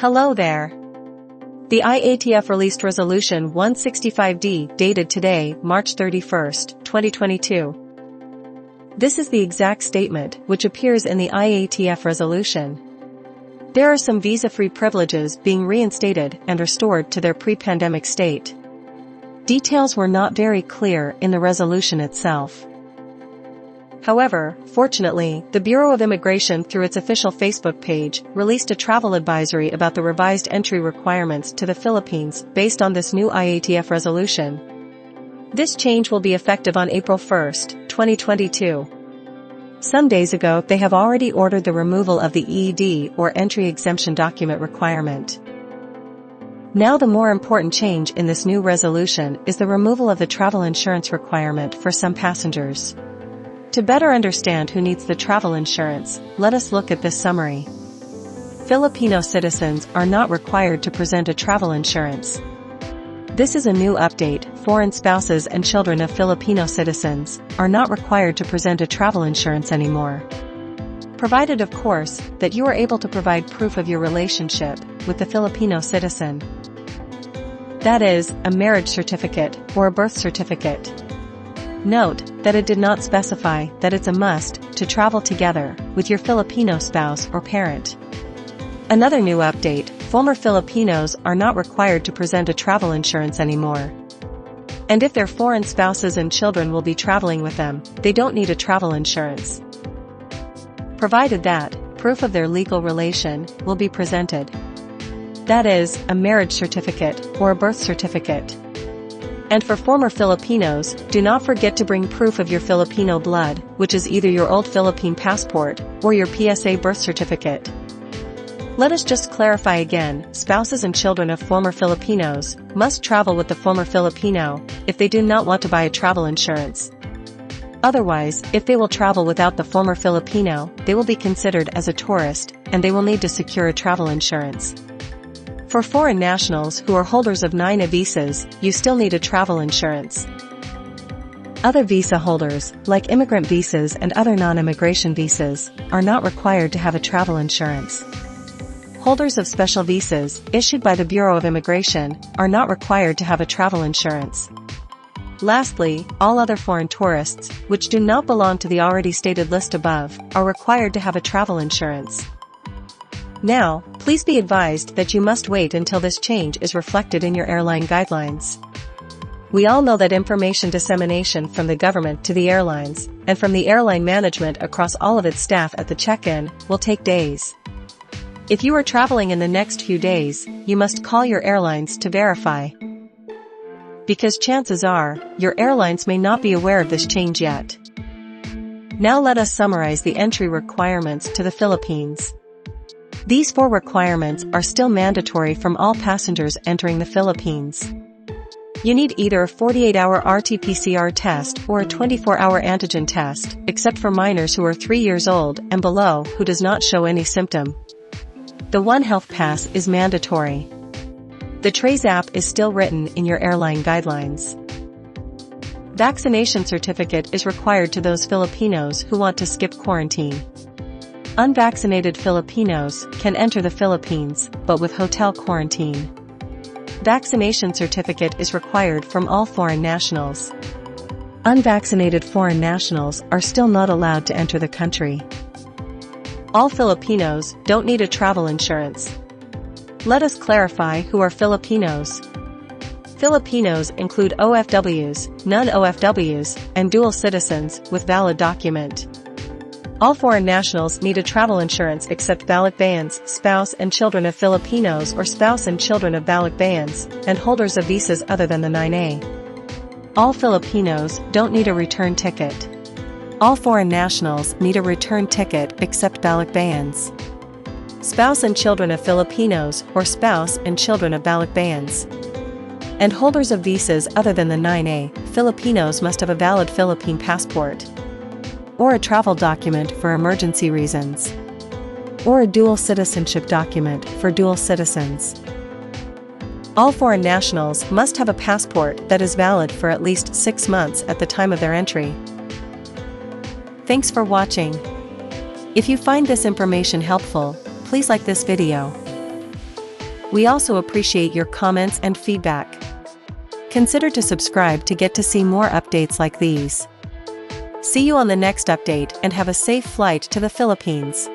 Hello there. The IATF released Resolution 165D dated today, March 31, 2022. This is the exact statement which appears in the IATF resolution. There are some visa-free privileges being reinstated and restored to their pre-pandemic state. Details were not very clear in the resolution itself. However, fortunately, the Bureau of Immigration through its official Facebook page released a travel advisory about the revised entry requirements to the Philippines based on this new IATF resolution. This change will be effective on April 1, 2022. Some days ago they have already ordered the removal of the EED or entry exemption document requirement. Now the more important change in this new resolution is the removal of the travel insurance requirement for some passengers. To better understand who needs the travel insurance, let us look at this summary. Filipino citizens are not required to present a travel insurance. This is a new update. Foreign spouses and children of Filipino citizens are not required to present a travel insurance anymore. Provided, of course, that you are able to provide proof of your relationship with the Filipino citizen. That is, a marriage certificate or a birth certificate. Note that it did not specify that it's a must to travel together with your Filipino spouse or parent. Another new update, former Filipinos are not required to present a travel insurance anymore. And if their foreign spouses and children will be traveling with them, they don't need a travel insurance. Provided that proof of their legal relation will be presented. That is, a marriage certificate or a birth certificate. And for former Filipinos, do not forget to bring proof of your Filipino blood, which is either your old Philippine passport or your PSA birth certificate. Let us just clarify again, spouses and children of former Filipinos must travel with the former Filipino if they do not want to buy a travel insurance. Otherwise, if they will travel without the former Filipino, they will be considered as a tourist, and they will need to secure a travel insurance. For foreign nationals who are holders of 9A visas, you still need a travel insurance. Other visa holders, like immigrant visas and other non-immigration visas, are not required to have a travel insurance. Holders of special visas, issued by the Bureau of Immigration, are not required to have a travel insurance. Lastly, all other foreign tourists, which do not belong to the already stated list above, are required to have a travel insurance. Now, please be advised that you must wait until this change is reflected in your airline guidelines. We all know that information dissemination from the government to the airlines, and from the airline management across all of its staff at the check-in, will take days. If you are traveling in the next few days, you must call your airlines to verify. Because chances are, your airlines may not be aware of this change yet. Now let us summarize the entry requirements to the Philippines. These 4 requirements are still mandatory from all passengers entering the Philippines. You need either a 48-hour RT-PCR test or a 24-hour antigen test, except for minors who are 3 years old and below who does not show any symptom. The One Health Pass is mandatory. The Trace app is still written in your airline guidelines. Vaccination certificate is required to those Filipinos who want to skip quarantine. Unvaccinated Filipinos can enter the Philippines, but with hotel quarantine. Vaccination certificate is required from all foreign nationals. Unvaccinated foreign nationals are still not allowed to enter the country. All Filipinos don't need a travel insurance. Let us clarify who are Filipinos. Filipinos include OFWs, non-OFWs, and dual citizens with valid document. All foreign nationals need a travel insurance except Balikbayans, spouse and children of Filipinos or spouse and children of Balikbayans, and holders of visas other than the 9A. All Filipinos don't need a return ticket. All foreign nationals need a return ticket except Balikbayans. Spouse and children of Filipinos or spouse and children of Balikbayans. And holders of visas other than the 9A, Filipinos must have a valid Philippine passport. Or a travel document for emergency reasons. Or a dual citizenship document for dual citizens. All foreign nationals must have a passport that is valid for at least 6 months at the time of their entry. Thanks for watching. If you find this information helpful, please like this video. We also appreciate your comments and feedback. Consider to subscribe to get to see more updates like these. See you on the next update and have a safe flight to the Philippines.